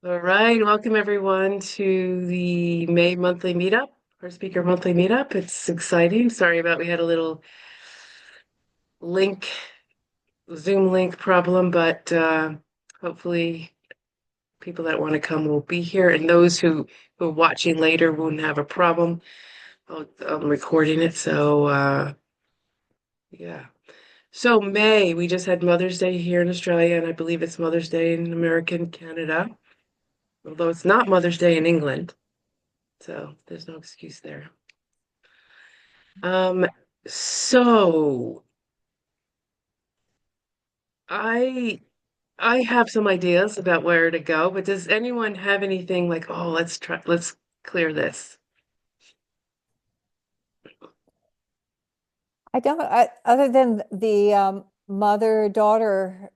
All right, welcome everyone to the May monthly meetup, HeartSpeaker monthly meetup. It's exciting. Sorry about we had a little link, Zoom link problem, but hopefully people that want to come will be here, and those who are watching later won't have a problem. I'm recording it, so yeah. So May, we just had Mother's Day here in Australia, and I believe it's Mother's Day in American Canada, although it's not Mother's Day in England. So there's no excuse there. Um, so I I have some ideas about where to go, but does anyone have anything like, oh, let's clear this? I don't, other than the mother-daughter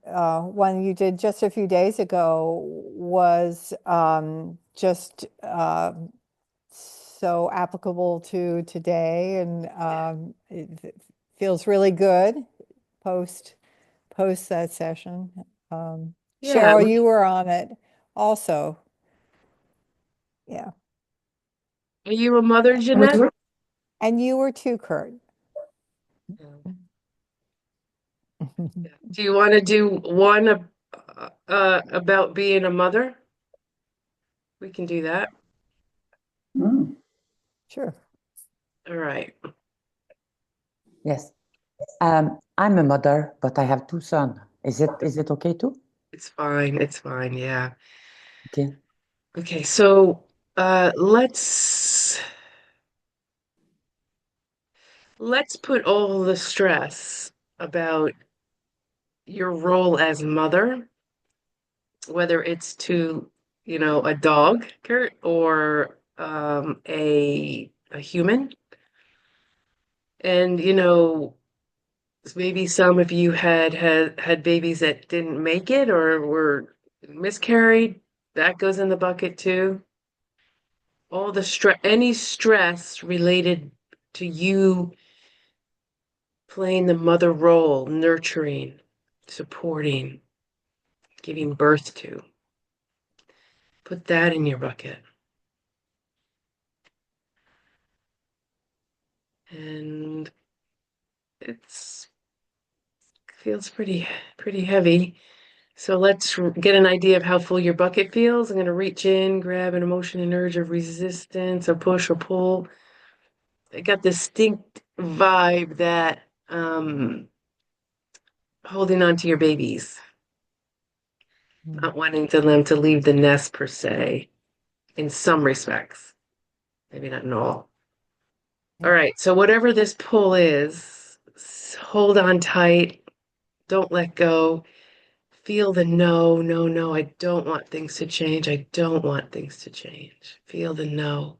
one you did just a few days ago was just so applicable to today, and it feels really good post post that session. Yeah. Cheryl, you were on it also. Yeah. Are you a mother, Jeanette? And you were too, Kurt. Yeah. Do you want to do one about being a mother? We can do that. Mm, Sure. All right. yes. I'm a mother, but I have two sons. Is it okay too? It's fine. It's fine. Yeah. Okay. Okay, so let's put all the stress about your role as mother, whether it's to, a dog, Kurt, or a human. And, maybe some of you had babies that didn't make it or were miscarried. That goes in the bucket too. All the stress, any stress related to you playing the mother role, nurturing, supporting, giving birth to. Put that in your bucket. And it's feels pretty heavy. So let's get an idea of how full your bucket feels. I'm going to reach in, grab an emotion and urge of resistance, a push or pull. I got this distinct vibe that holding on to your babies, not wanting them to leave the nest per se, in some respects, maybe not in all. All right, so whatever this pull is, hold on tight, don't let go. Feel the no, no, no. I don't want things to change. I don't want things to change. Feel the no.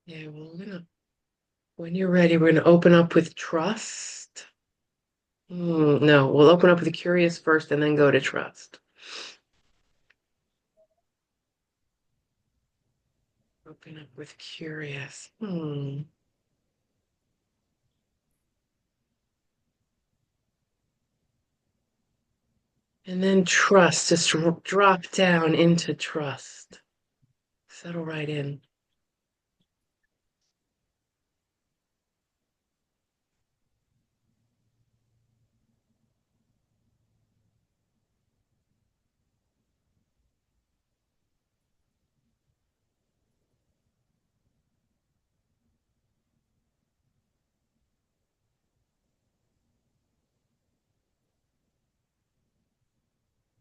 Yeah, when you're ready, we're gonna open up with trust. No, we'll open up with the curious first and then go to trust. Open up with curious. And then trust, just drop down into trust. Settle right in.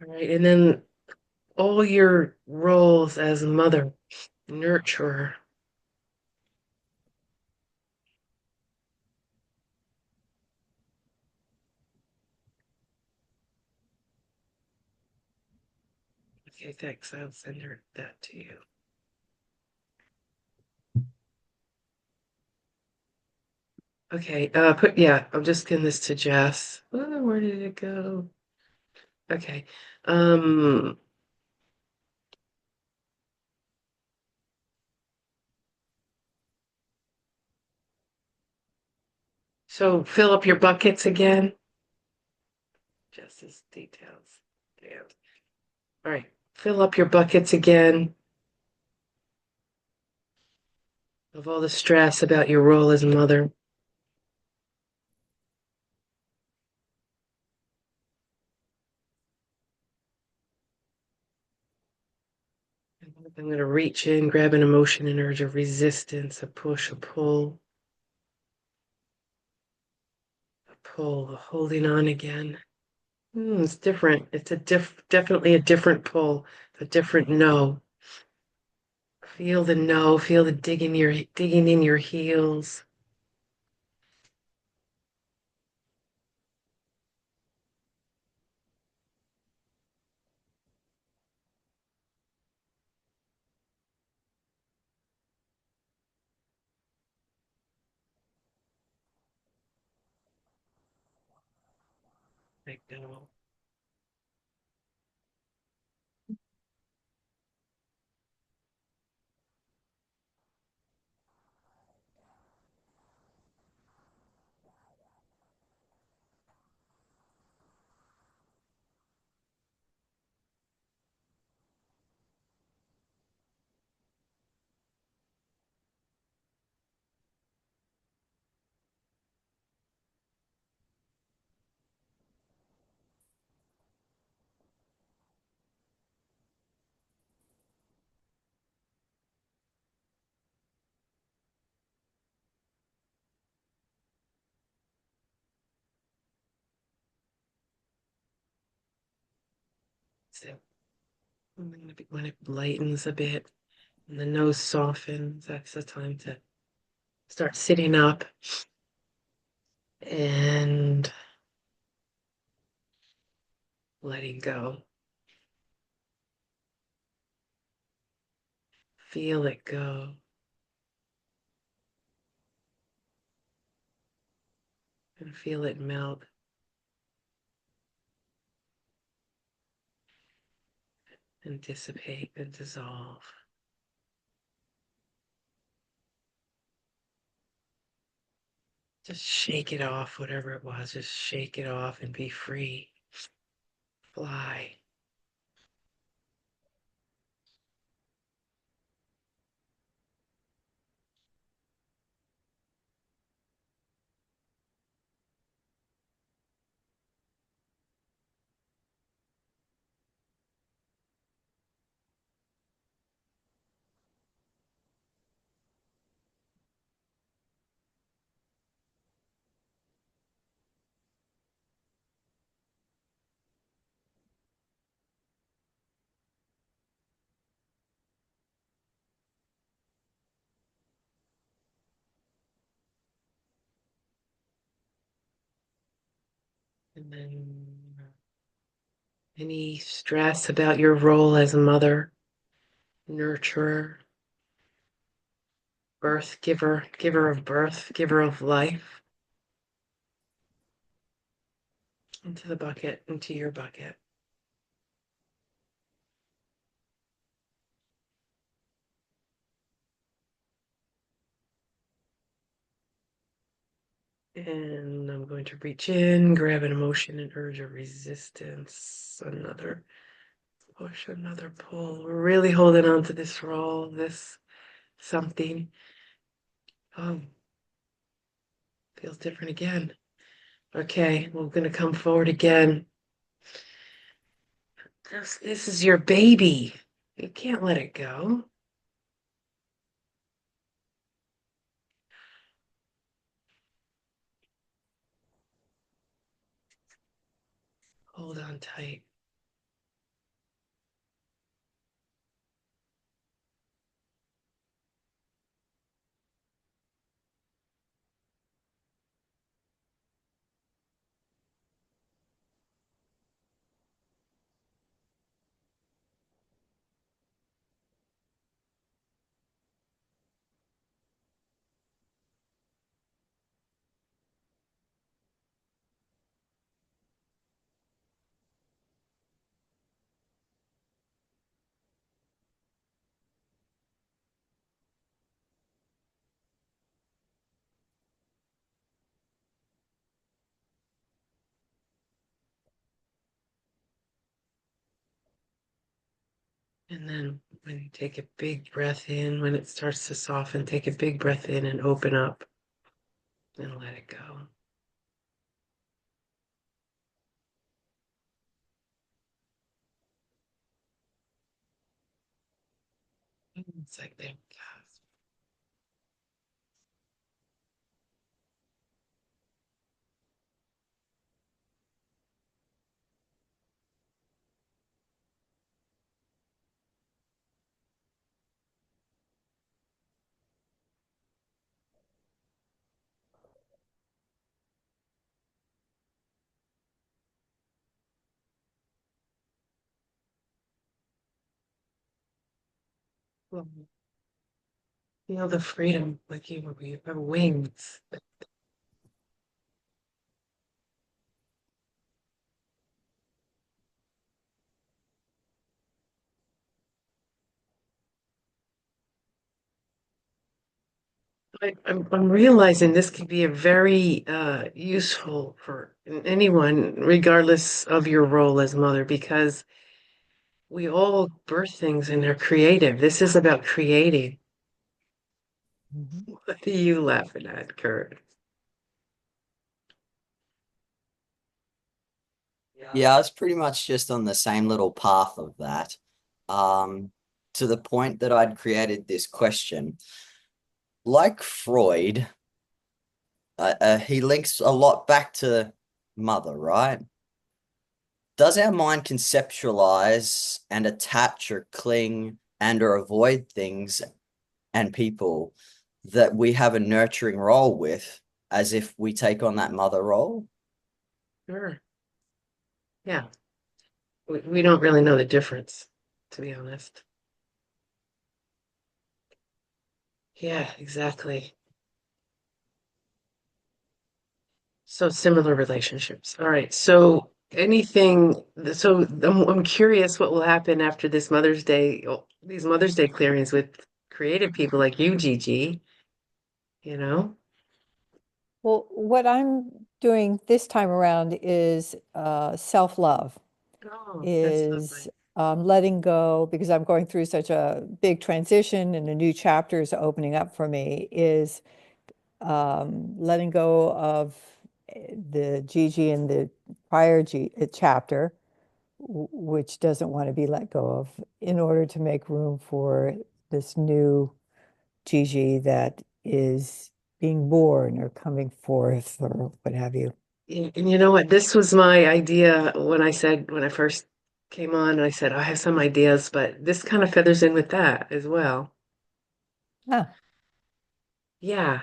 All right, and then all your roles as mother, nurturer. Okay, thanks. I'll send her that to you. Okay, yeah, I'm just giving this to Jess. Oh, where did it go? Okay. Um, so fill up your buckets again. Jess's details. Damn. All right, fill up your buckets again of all the stress about your role as mother. I'm going to reach in, grab an emotion, an urge of resistance, a push, a pull, holding on again. It's different. It's a definitely a different pull, a different no. Feel the no, feel the digging in your heels. Let go. So when it lightens a bit and the nose softens, that's the time to start sitting up and letting go. Feel it go. And feel it melt and dissipate and dissolve. Just shake it off, whatever it was. Just shake it off and be free. Fly. And then any stress about your role as a mother, nurturer, birth giver, giver of birth, giver of life, into the bucket, into your bucket. And I'm going to reach in, grab an emotion, an urge of resistance, another push, another pull. We're really holding on to this role, this something. Oh, feels different again. Okay, we're going to come forward again. This is your baby. You can't let it go. Hold on tight. And then when you take a big breath in, when it starts to soften, take a big breath in and open up and let it go. It's like there. Feel the freedom, like you have wings. I'm realizing this could be a very useful for anyone, regardless of your role as mother, because we all birth things and they're creative. This is about creating. Mhm. What are you laughing at, Kurt? Yeah, I was pretty much just on the same little path of that. Um, to the point that I'd created this question. Like Freud, he links a lot back to mother, right? Does our mind conceptualize and attach or cling and or avoid things and people that we have a nurturing role with as if we take on that mother role? Sure. Yeah. We don't really know the difference, to be honest. Yeah, exactly. So similar relationships. All right. So I'm curious what will happen after this Mother's Day, these Mother's Day clearings with creative people like you, Gigi, you know? Well, what I'm doing this time around is self-love, Oh, that's is lovely. letting go because I'm going through such a big transition and a new chapter is opening up for me, is letting go of the Gigi in the prior chapter, which doesn't want to be let go of, in order to make room for this new Gigi that is being born or coming forth or what have you. And you know what? This was my idea when I first came on, and I said, I have some ideas, but this kind of feathers in with that as well. Ah, Yeah.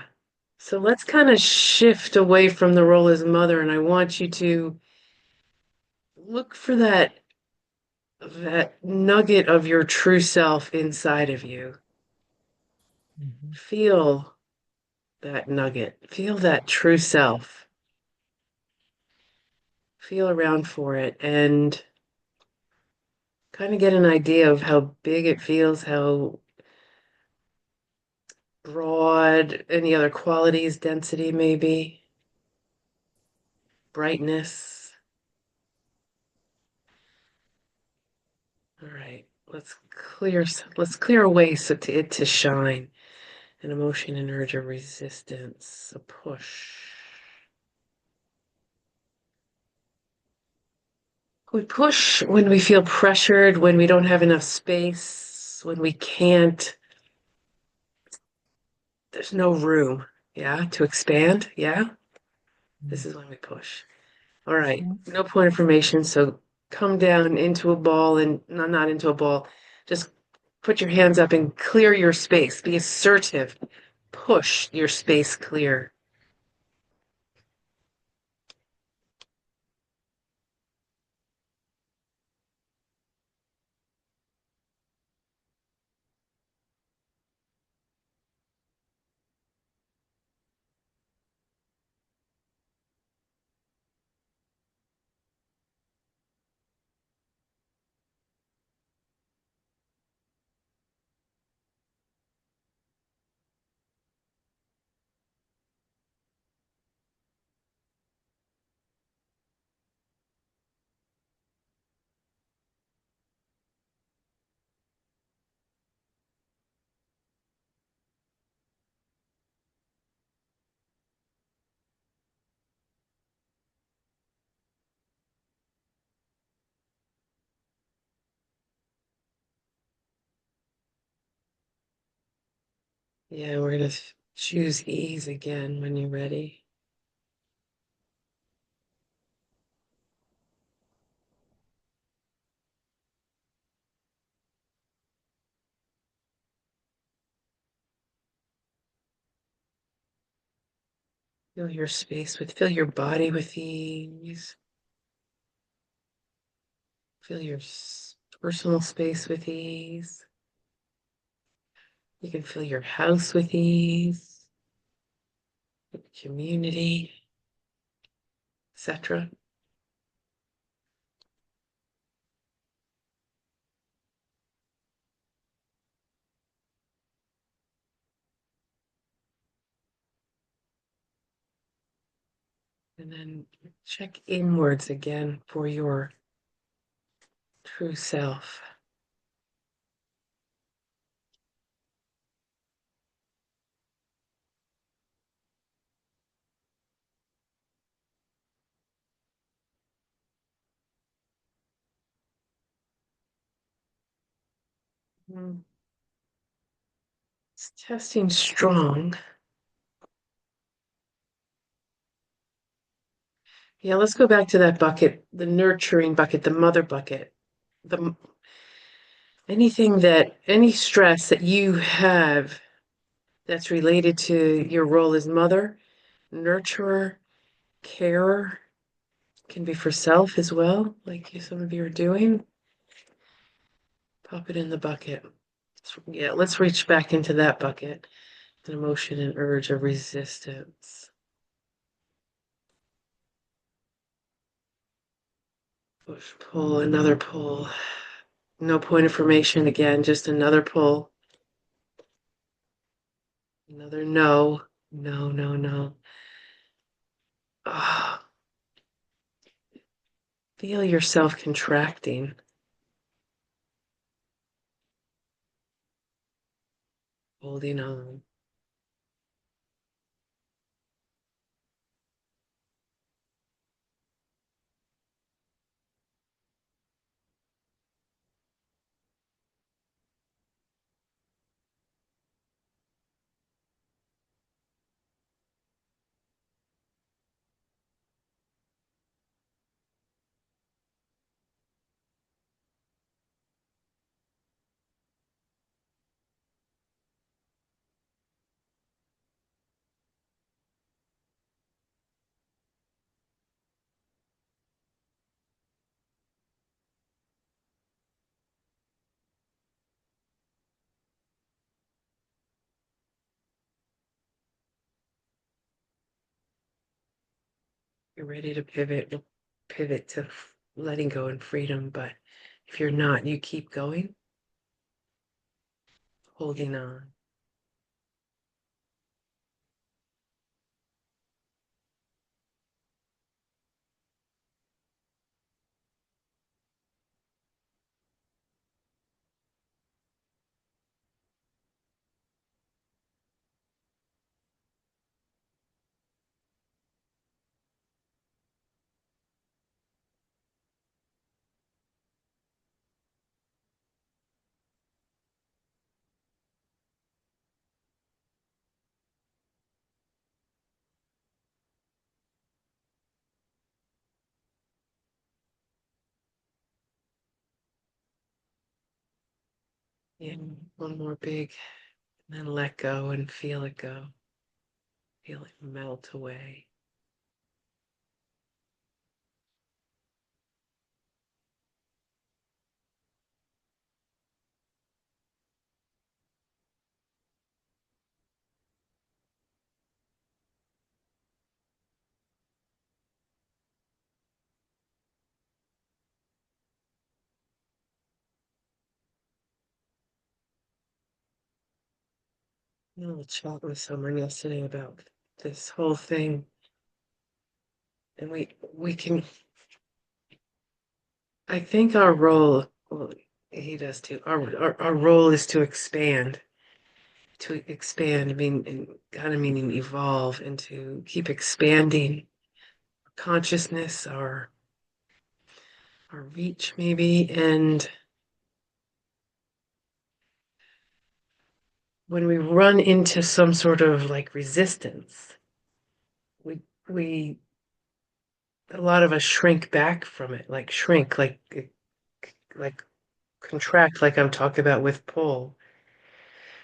So let's kind of shift away from the role as mother, and I want you to look for that nugget of your true self inside of you. mhm. Feel that nugget. Feel that true self. Feel around for it and kind of get an idea of how big it feels, how broad, any other qualities, density maybe, brightness. All right, let's clear away it to shine. An emotion and urge of resistance, a push. We push when we feel pressured, when we don't have enough space, when we can't, there's no room, yeah, to expand, yeah. This is when we push. All right, Mhm. no point information, so come down into a ball and no, not into a ball. Just put your hands up and clear your space. Be assertive. Push your space clear. Yeah, we're going to choose ease again when you're ready. Fill your space fill your body with ease. Fill your personal space with ease. You can fill your house with ease, community, etc. And then check inwards again for your true self. It's testing strong. Yeah, let's go back to that bucket, the nurturing bucket, the mother bucket. Any stress that you have that's related to your role as mother, nurturer, carer, can be for self as well, like some of you are doing. Pop it in the bucket. Yeah, let's reach back into that bucket. An emotion and urge of resistance. Push, pull, another pull. No point of formation again, just another pull. Another no. No, no, no. Ah, feel yourself contracting, holding on. You're ready to pivot to letting go and freedom. But if you're not, you keep going, holding on. Yeah, one more big, and then let go and feel it go. Feel it melt away. I had a little chat with someone yesterday about this whole thing, and we can. I think our role, well, he does too. Our role is to expand. To expand, I mean, and kind of meaning evolve, and to keep expanding consciousness, our reach, maybe, and when we run into some sort of like resistance, we a lot of us shrink back from it, like shrink, like contract, like I'm talking about with pull.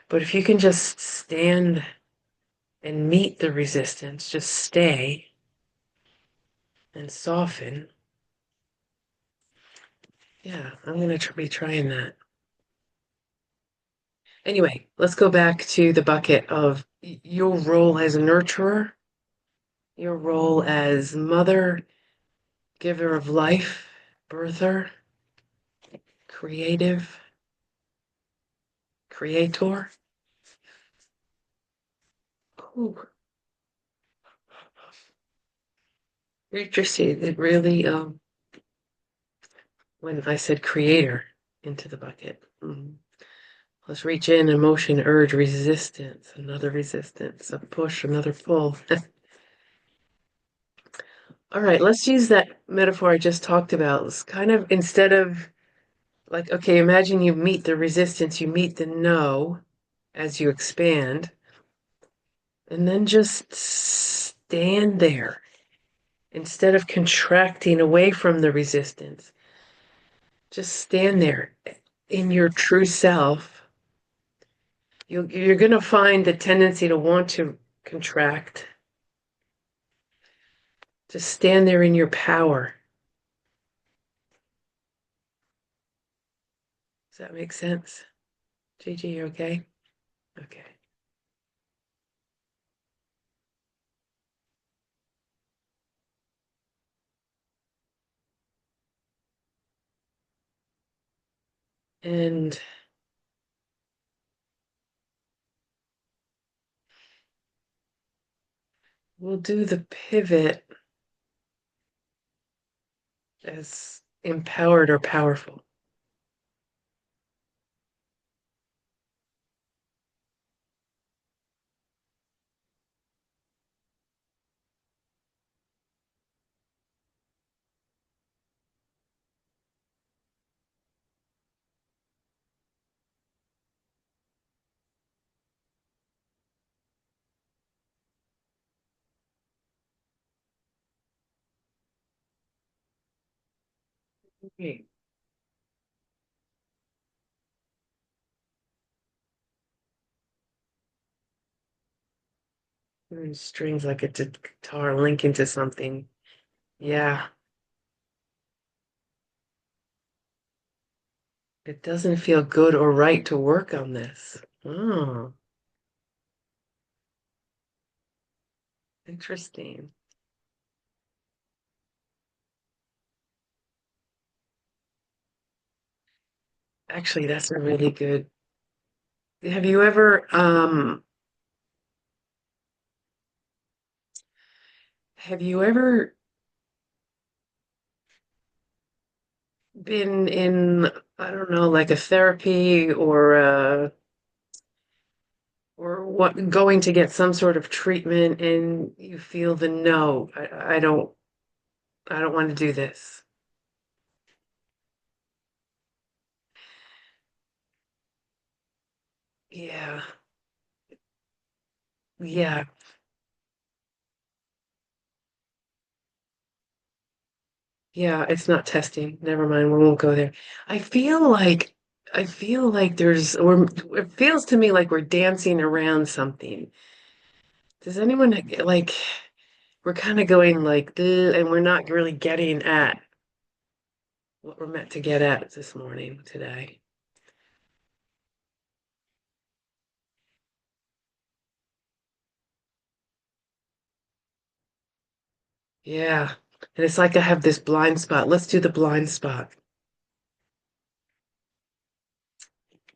But if you can just stand and meet the resistance, just stay and soften. Yeah, I'm going to be trying that. Anyway, let's go back to the bucket of your role as a nurturer, your role as mother, giver of life, birther, creative, creator. Ooh, interesting. It really, when I said creator into the bucket. Let's reach in, emotion, urge, resistance, another resistance, a push, another pull. All right, let's use that metaphor I just talked about. It's kind of instead of like, okay, imagine you meet the resistance, you meet the no as you expand, and then just stand there instead of contracting away from the resistance. Just stand there in your true self. You're going to find the tendency to want to contract. Just stand there in your power. Does that make sense? Gigi, you okay? Okay. And we'll do the pivot as empowered or powerful. Okay. Strings like it's a guitar link into something. Yeah. It doesn't feel good or right to work on this. Oh, interesting. Actually, that's a really good. Have you ever have you ever been in, I don't know, like a therapy or what going to get some sort of treatment and you feel the no, I don't want to do this. Yeah. Yeah. Yeah, it's not testing. Never mind, we won't go there. I feel like it feels to me like we're dancing around something. Does anyone like we're kind of going like "Ugh," and we're not really getting at what we're meant to get at this morning today. Yeah. And it's like I have this blind spot. Let's do the blind spot.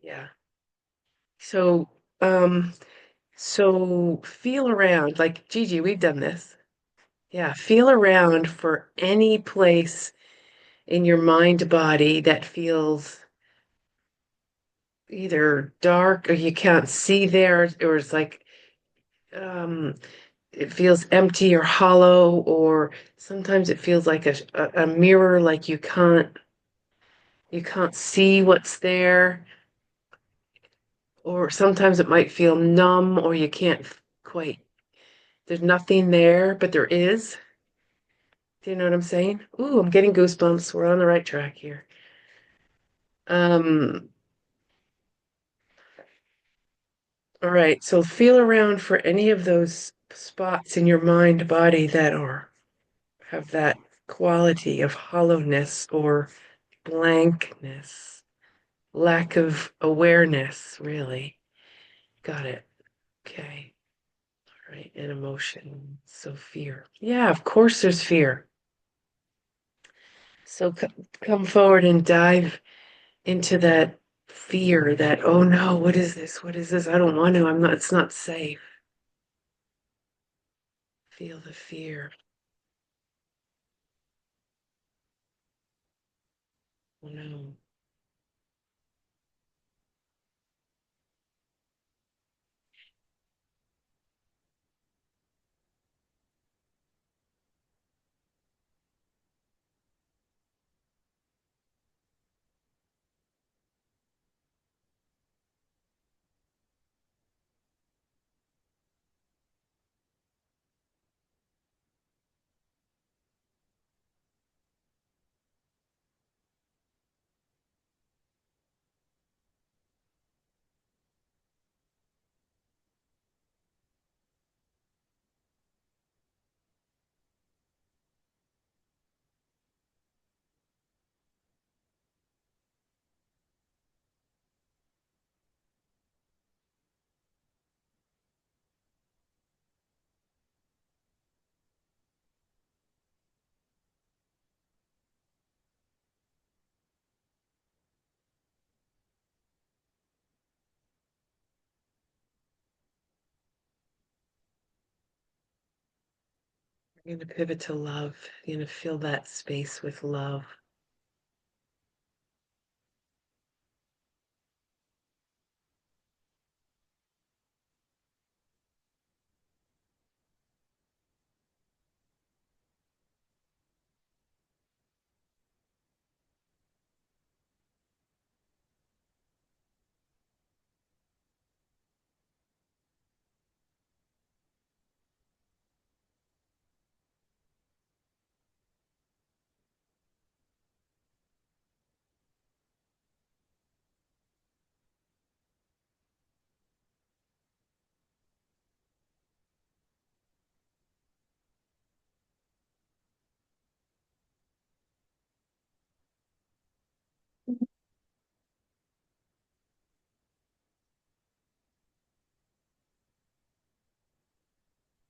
Yeah. So, um, so feel around, like Gigi, we've done this. Yeah, feel around for any place in your mind body that feels either dark or you can't see there, or it's like um, it feels empty or hollow, or sometimes it feels like a mirror, like you can't see what's there, or sometimes it might feel numb or you can't quite, there's nothing there, but there is. Do you know what I'm saying? Ooh, I'm getting goosebumps. We're on the right track here. Um, all right, so feel around for any of those spots in your mind, body that have that quality of hollowness or blankness, lack of awareness, really. Got it. Okay. All right, and emotion. So fear. Yeah, of course there's fear. So come forward and dive into that fear that, oh no, what is this? What is this? I don't want to. I'm not, it's not safe. Feel the fear. Oh no. You're going to pivot to love. You're going to fill that space with love.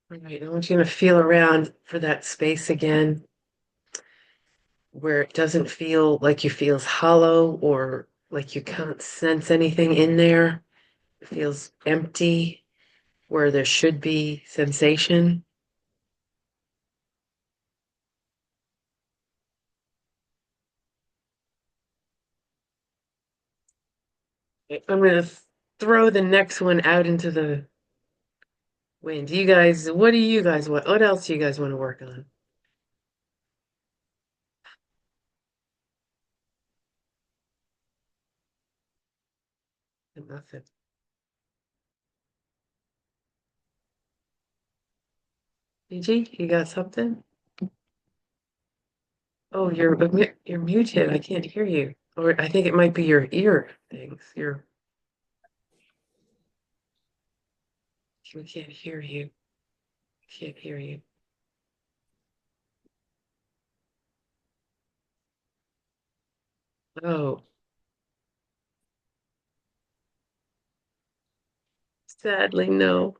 All right, I want you to feel around for that space again where it doesn't feel like you feels hollow or like you can't sense anything in there. It feels empty where there should be sensation. I'm going to throw the next one out into the wind. You guys, what do you guys want? What else do you guys want to work on? Nothing. DG, you got something? Oh, you're muted. I can't hear you. Or I think it might be your ear things. We can't hear you. Can't hear you. Oh, sadly, no.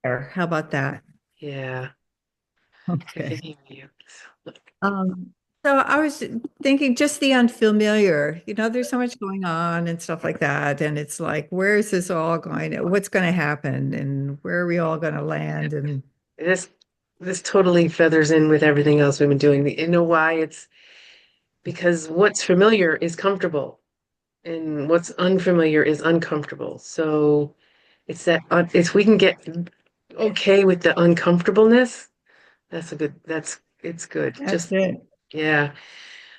There. How about that? Yeah, I can Okay. hear you. Um, so I was thinking just the unfamiliar, there's so much going on and stuff like that. And it's like, where is this all going? What's going to happen? And where are we all going to land? And This this totally feathers in with everything else we've been doing. You know why? It's because what's familiar is comfortable, and what's unfamiliar is uncomfortable. So it's that if we can get okay with the uncomfortableness, it's good. that's Just it. yeah.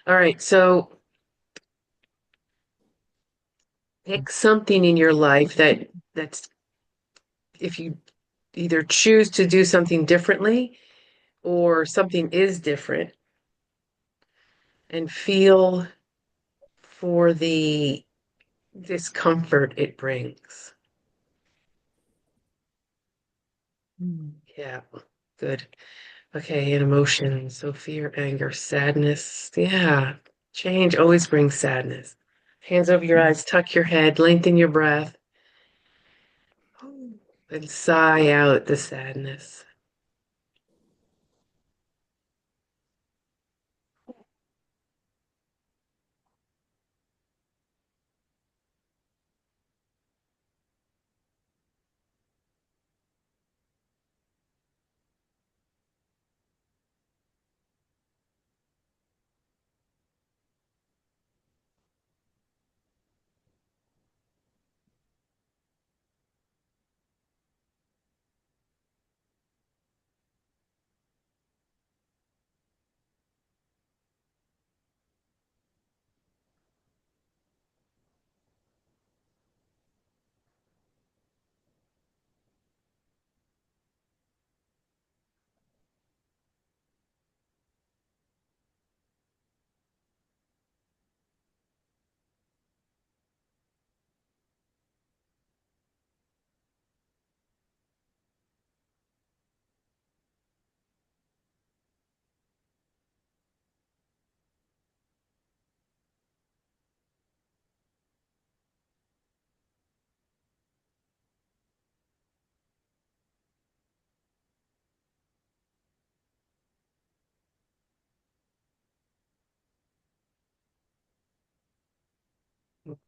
All right. So Pick something in your life that's if you either choose to do something differently or something is different, and feel for the discomfort it brings. Yeah, good. Okay, and emotions. So fear, anger, sadness. Yeah, change always brings sadness. Hands over your eyes, tuck your head, lengthen your breath, and sigh out the sadness.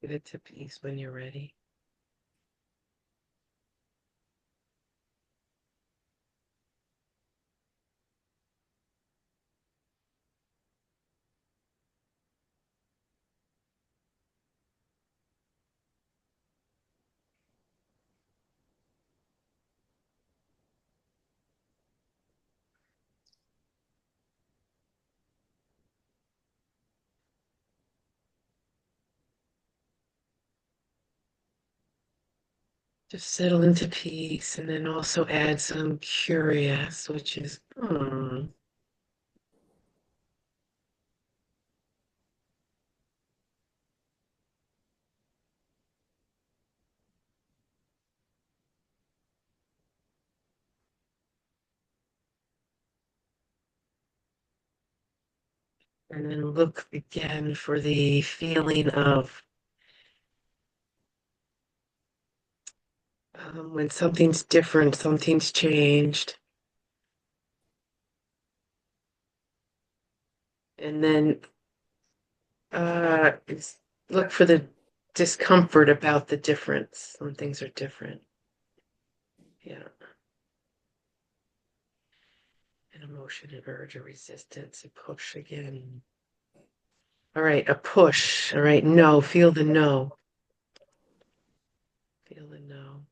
Get it to peace when you're ready. Just settle into peace and then also add some curious, which is, and then look again for the feeling of when something's different, something's changed. And then look for the discomfort about the difference. Some things are different. Yeah. An emotion, an urge, a resistance, a push again. All right, a push. All right, no, feel the no. Feel the no.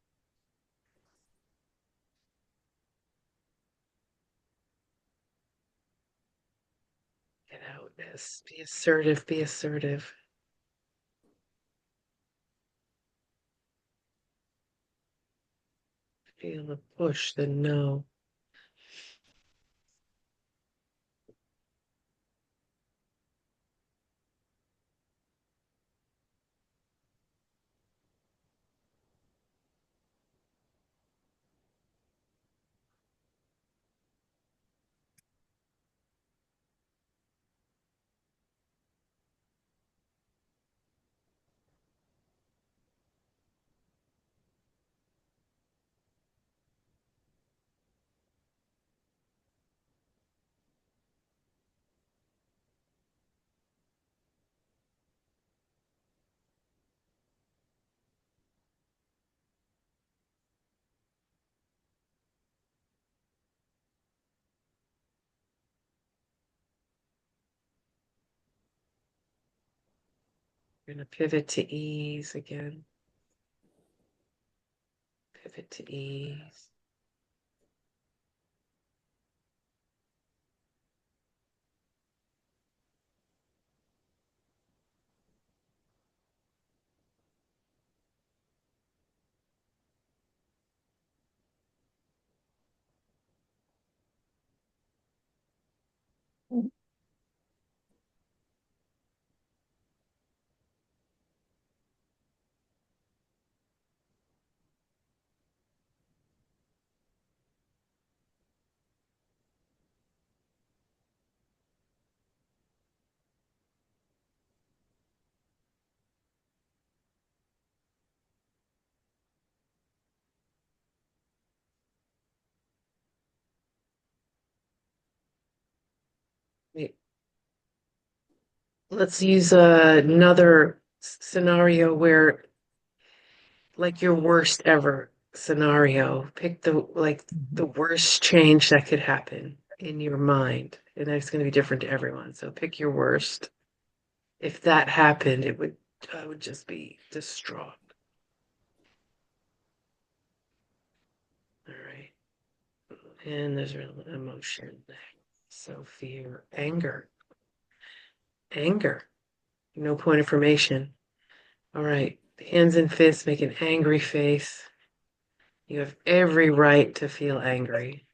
Get out. Yes. Be assertive. Be assertive. Feel the push, the no. We're going to pivot to ease again. Pivot to ease. let's use another scenario where, like, your worst ever scenario. Pick the worst change that could happen in your mind, and that's going to be different to everyone. So pick your worst. If that happened, I would just be distraught. All right. And there's an emotion. So fear, anger, no point of formation. All right. Hands and fists make an angry face. You have every right to feel angry.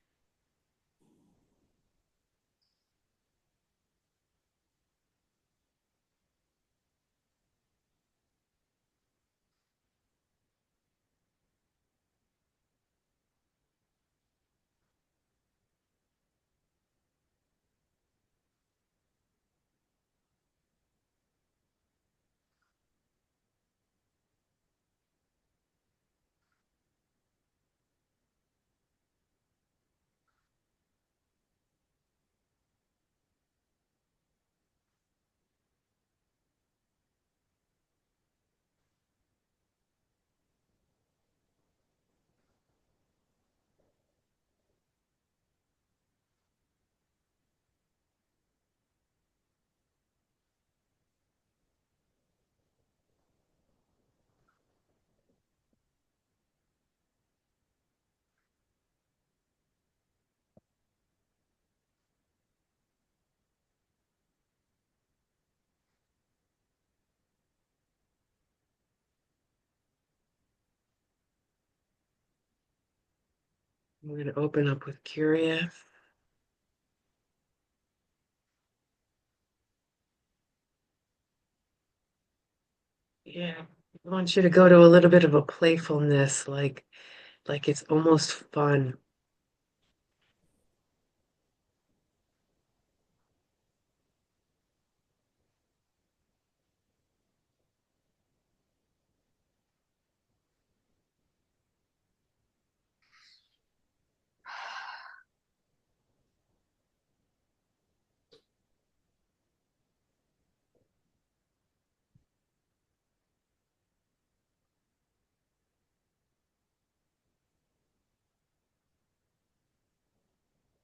I'm going to open up with curious. Yeah, I want you to go to a little bit of a playfulness, like it's almost fun.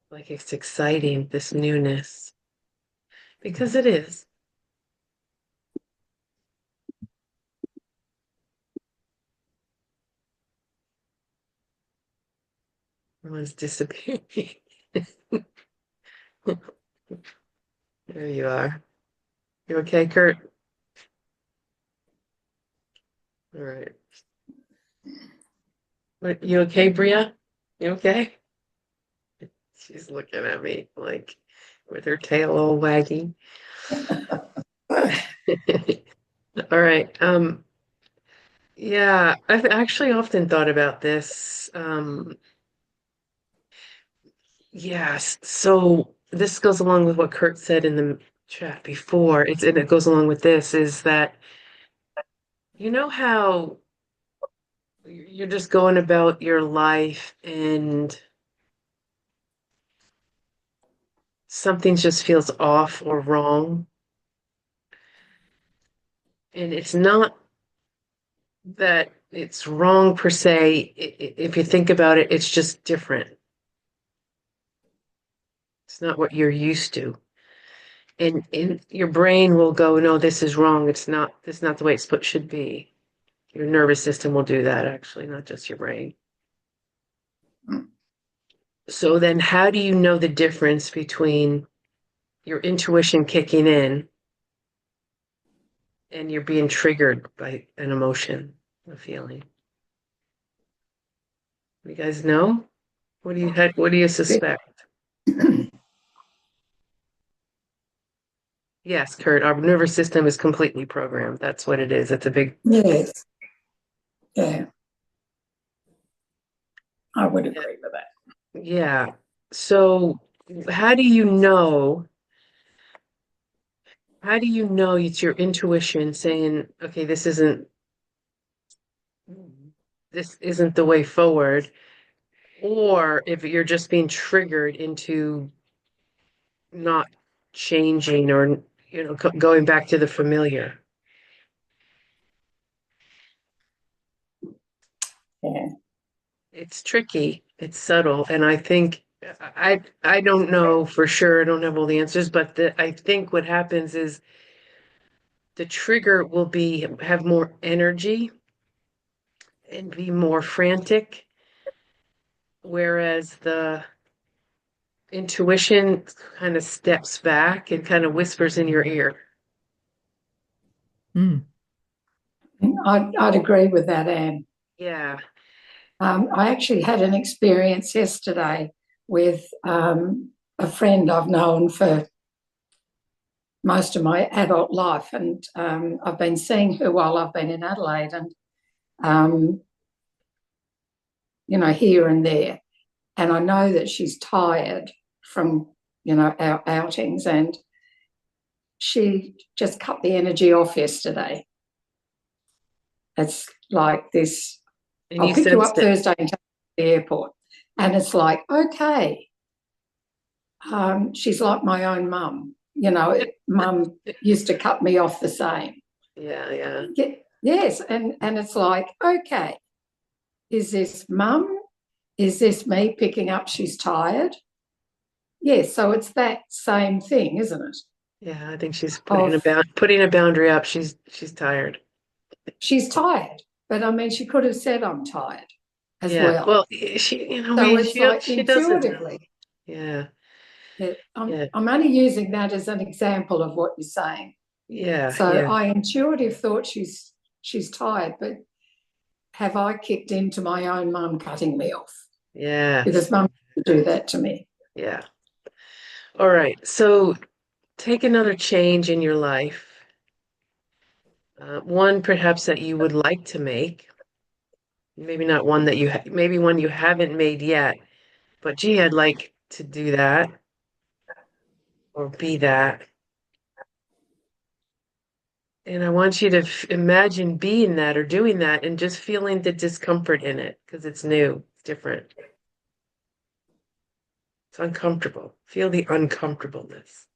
Like it's exciting, this newness, because it is. Everyone's disappearing. There you are. You okay, Kurt? All right. You okay, Bria? You okay? She's looking at me like with her tail all wagging. All right. Yeah, I've actually often thought about this. Yes. So this goes along with what Kurt said in the chat before. And it goes along with this is that you know how you're just going about your life and something just feels off or wrong. And it's not that it's wrong per se. If you think about it, it's just different. It's not what you're used to. And your brain will go, no, this is wrong. This is not the way should be. Your nervous system will do that, actually, not just your brain. So then how do you know the difference between your intuition kicking in and you're being triggered by an emotion, a feeling? You guys know? What do you suspect? Yes, Kurt, our nervous system is completely programmed. That's what it is. It's a big. Yes. Yeah. I would agree with that. Yeah. So how do you know? How do you know it's your intuition saying, okay, this isn't the way forward, or if you're just being triggered into not changing or going back to the familiar. Yeah. It's tricky, it's subtle, and I think I don't know for sure. I don't have all the answers, but I think what happens is the trigger will have more energy and be more frantic, whereas the intuition kind of steps back and kind of whispers in your ear. Mm. I'd agree with that, Anne. Yeah. I actually had an experience yesterday with a friend I've known for most of my adult life, and I've been seeing her while I've been in Adelaide, and here and there. And I know that she's tired from our outings, and she just cut the energy off yesterday. It's like this. And I'll you pick you sensed up it. Thursday and take you to the airport. And it's like, okay. She's like my own mum. Mum used to cut me off the same. Yeah. Yes. And it's like, okay, is this mum? Is this me picking up she's tired? Yes. So it's that same thing, isn't it? Yeah, I think she's putting a boundary up. She's tired. She's tired. But I mean, she could have said I'm tired as Yeah. well. Well, she, So it's like she doesn't know. intuitively. Yeah. I'm only using that as an example of what you're saying. Yeah. So Yeah. I intuitively thought she's tired, but have I kicked into my own mum cutting me off? Yeah. Because mum would do that to me. Yeah. All right. So take another change in your life. One perhaps that you would like to make. Maybe not one that maybe one you haven't made yet, but gee, I'd like to do that or be that. And I want you to imagine being that or doing that and just feeling the discomfort in it because it's new, it's different. It's uncomfortable. Feel the uncomfortableness.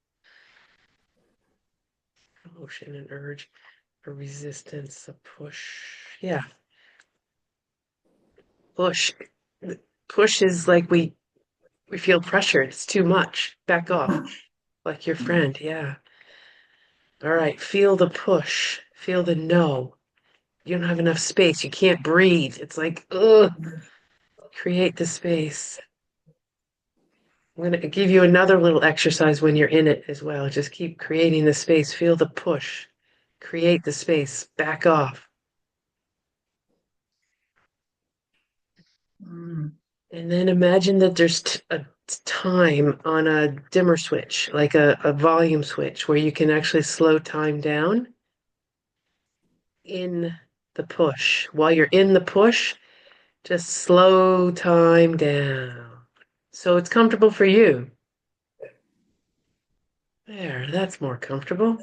Emotion and urge, a resistance, a push. Yeah. Push. Push is like we feel pressure. It's too much. Back off. Like your friend. Yeah. All right. Feel the push. Feel the no. You don't have enough space. You can't breathe. It's like, ugh. Create the space. I'm going to give you another little exercise when you're in it as well. Just keep creating the space. Feel the push. Create the space. Back off. Mm. And then imagine that there's a time on a dimmer switch, like a volume switch, where you can actually slow time down in the push. While you're in the push, just slow time down. So it's comfortable for you. There, that's more comfortable.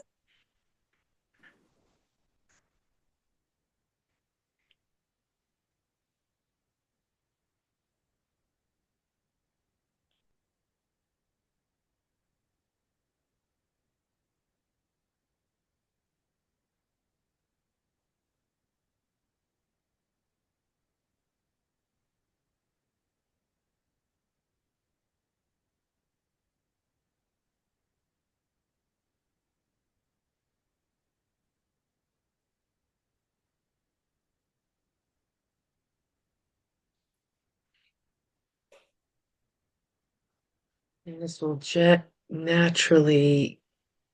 And this will jet naturally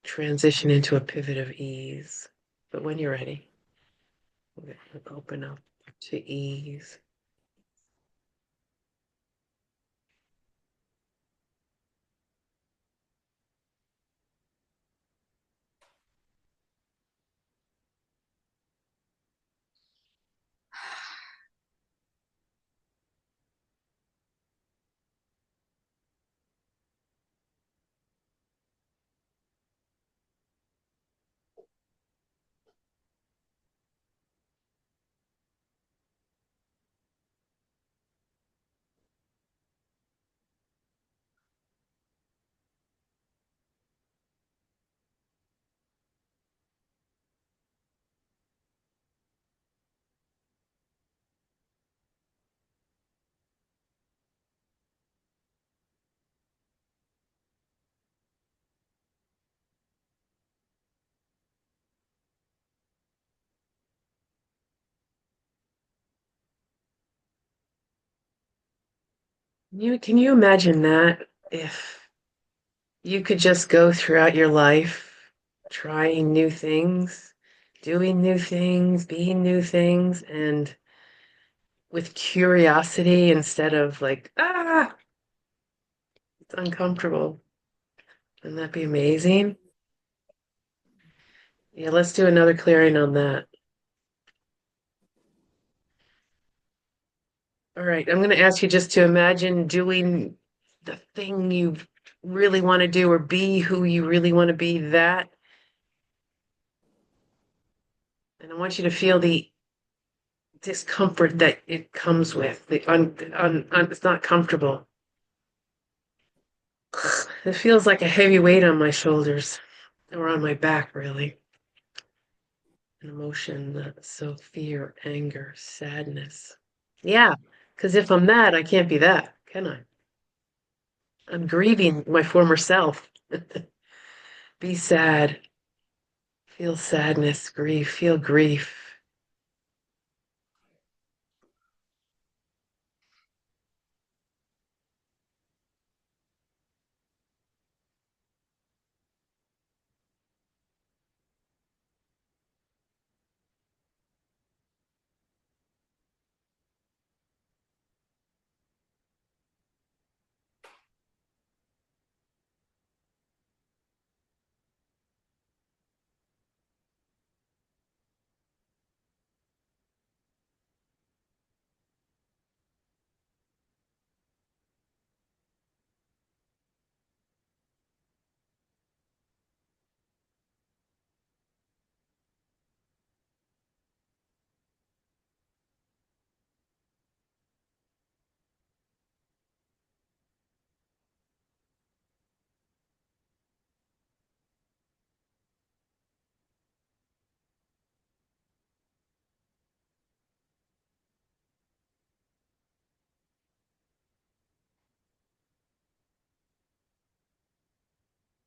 transition into a pivot of ease. But when you're ready, we'll open up to ease. Can you imagine that if you could just go throughout your life trying new things, doing new things, being new things, and with curiosity instead of like, it's uncomfortable. Wouldn't that be amazing? Yeah, let's do another clearing on that. All right, I'm going to ask you just to imagine doing the thing you really want to do or be who you really want to be, that. And I want you to feel the discomfort that it comes with. It's not comfortable. It feels like a heavy weight on my shoulders or on my back, really. An emotion, so fear, anger, sadness. Yeah, because if I'm that, I can't be that, can I? I'm grieving my former self. Be sad. Feel sadness, grief, feel grief.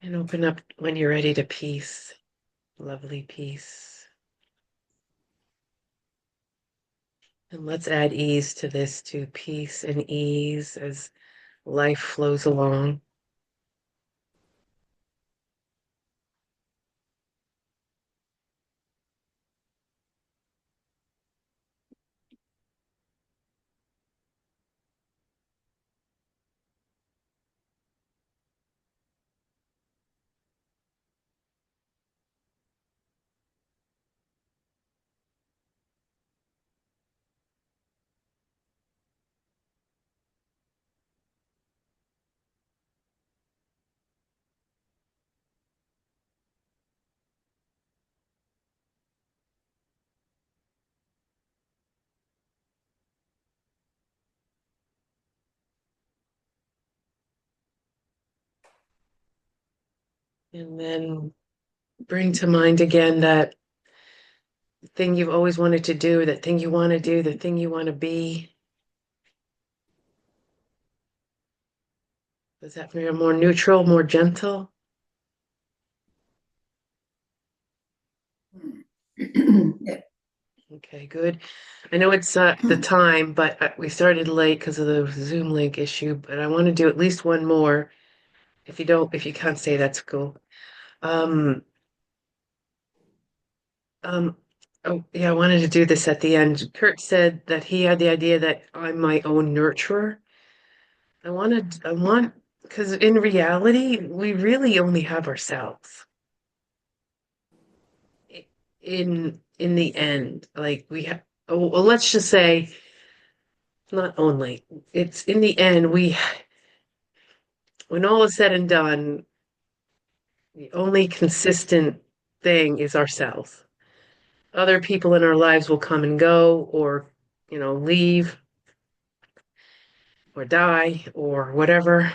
And open up when you're ready to peace. Lovely peace. And let's add ease to this too. Peace and ease as life flows along. And then bring to mind again that thing you've always wanted to do, that thing you want to do, the thing you want to be. Does that feel more neutral, more gentle? Yeah. Okay, good. I know it's the time, but we started late because of the Zoom link issue, but I want to do at least one more. If you can't say, that's cool. Um, um, oh, yeah, I wanted to do this at the end. Kurt said that he had the idea that I'm my own nurturer. Because in reality, we really only have ourselves. In the end, like we have, oh, well, let's just say not only. It's in the end, when all is said and done, the only consistent thing is ourselves. Other people in our lives will come and go, or leave, or die, or whatever.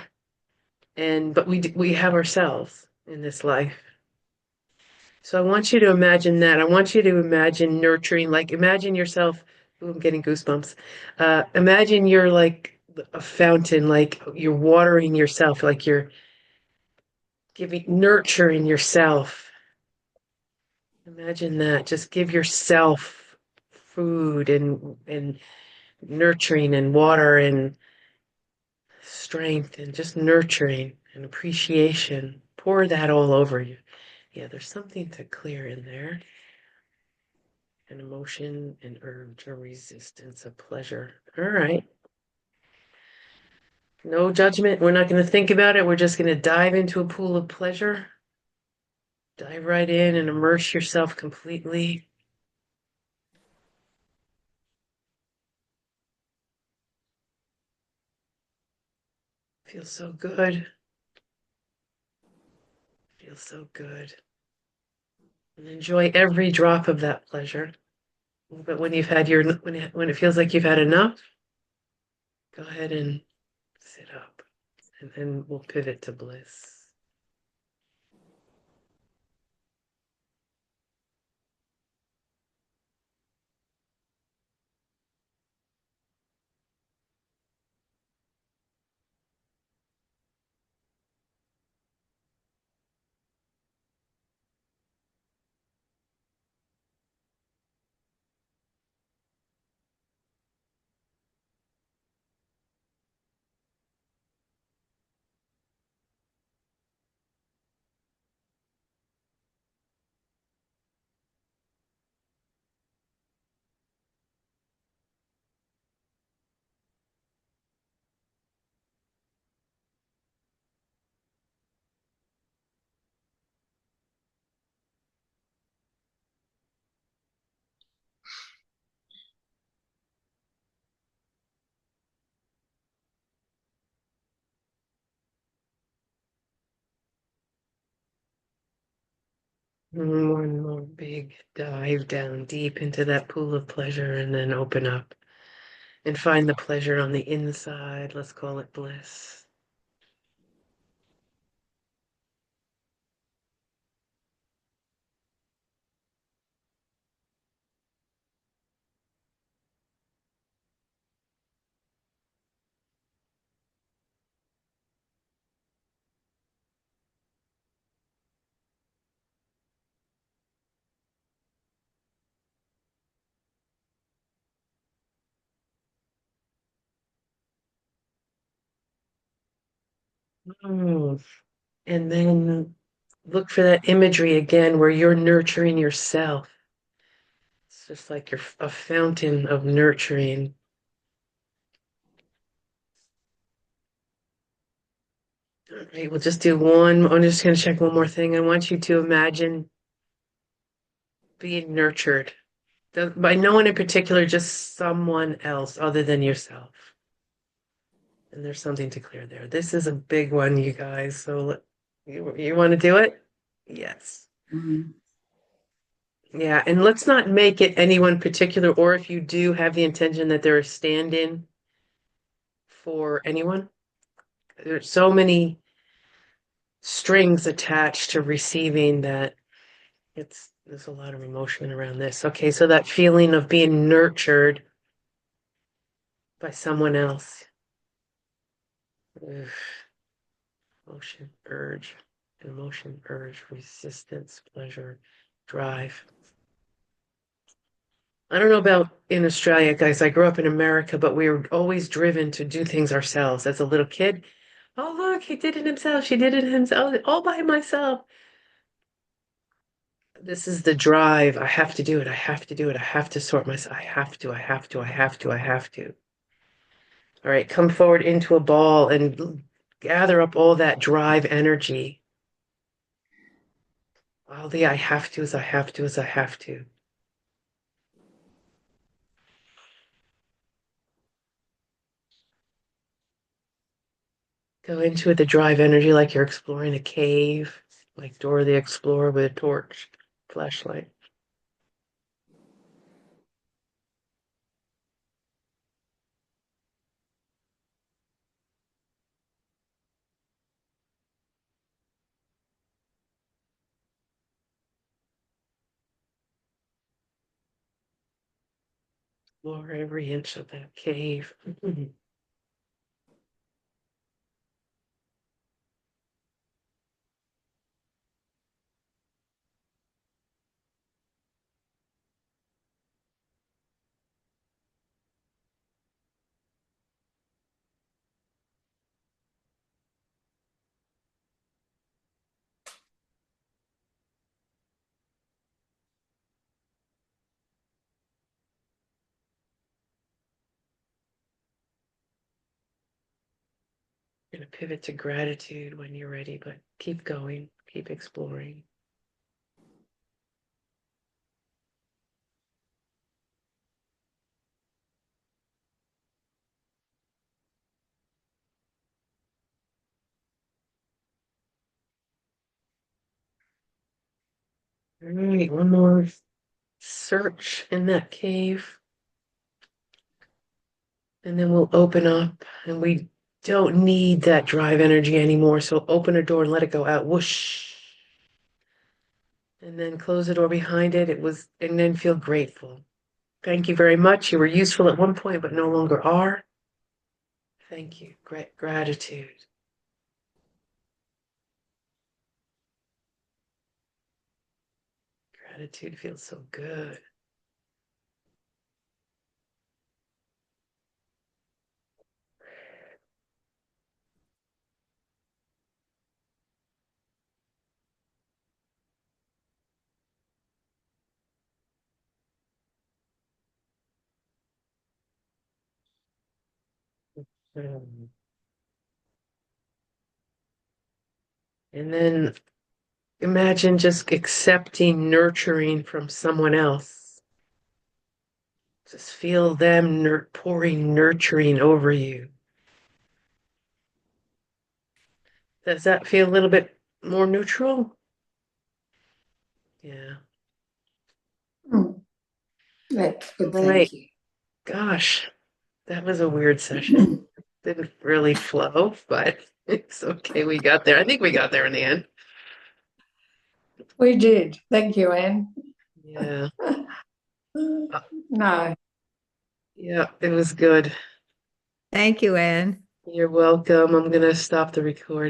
But we have ourselves in this life. So I want you to imagine that. I want you to imagine nurturing, like imagine yourself. Ooh, I'm getting goosebumps. Imagine you're like a fountain, like you're watering yourself, like you're nurturing yourself. Imagine that. Just give yourself food and nurturing and water and strength and just nurturing and appreciation. Pour that all over you. Yeah, there's something to clear in there. An emotion, an urge, a resistance, a pleasure. All right. No judgment. We're not going to think about it. We're just going to dive into a pool of pleasure. Dive right in and immerse yourself completely. Feels so good. Feels so good. And enjoy every drop of that pleasure. But when you've had your when it feels like you've had enough, go ahead and sit up, and then we'll pivot to bliss. One more big dive down deep into that pool of pleasure, and then open up and find the pleasure on the inside. Let's call it bliss. Oh, and then look for that imagery again where you're nurturing yourself. It's just like you're a fountain of nurturing. All right, we'll just do one. I'm just going to check one more thing. I want you to imagine being nurtured by no one in particular, just someone else other than yourself. And there's something to clear there. This is a big one, you guys. So you want to do it? Yes. Mm. Yeah, and let's not make it anyone particular, or if you do have the intention that they're a stand-in for anyone. There's so many strings attached to receiving that there's a lot of emotion around this. Okay, so that feeling of being nurtured by someone else. Ugh. Emotion, urge, resistance, pleasure, drive. I don't know about in Australia, guys. I grew up in America, but we were always driven to do things ourselves. As a little kid, oh, look, he did it himself. She did it himself, all by myself. This is the drive. I have to do it. I have to do it. I have to sort myself. I have to. All right, come forward into a ball and gather up all that drive energy. All the I have to is I have to is I have to. Go into the drive energy like you're exploring a cave, like Dora the Explorer with a torch, flashlight. Explore every inch of that cave. going to pivot to gratitude when you're ready, but keep going, keep exploring. All right, one more search in that cave. And then we'll open up, and we don't need that drive energy anymore. So open a door and let it go out. Whoosh. And then close the door behind it. And then feel grateful. Thank you very much. You were useful at one point, but no longer are. Thank you. Great gratitude. Gratitude feels so good. And then imagine just accepting nurturing from someone else. Just feel them pouring nurturing over you. Does that feel a little bit more neutral? Yeah. That's good, All right. thank you. Gosh, that was a weird session. Didn't really flow, but it's okay. We got there. I think we got there in the end. We did. Thank you, Anne. Yeah. No. Yeah, it was good. Thank you, Anne. You're welcome. I'm going to stop the recording.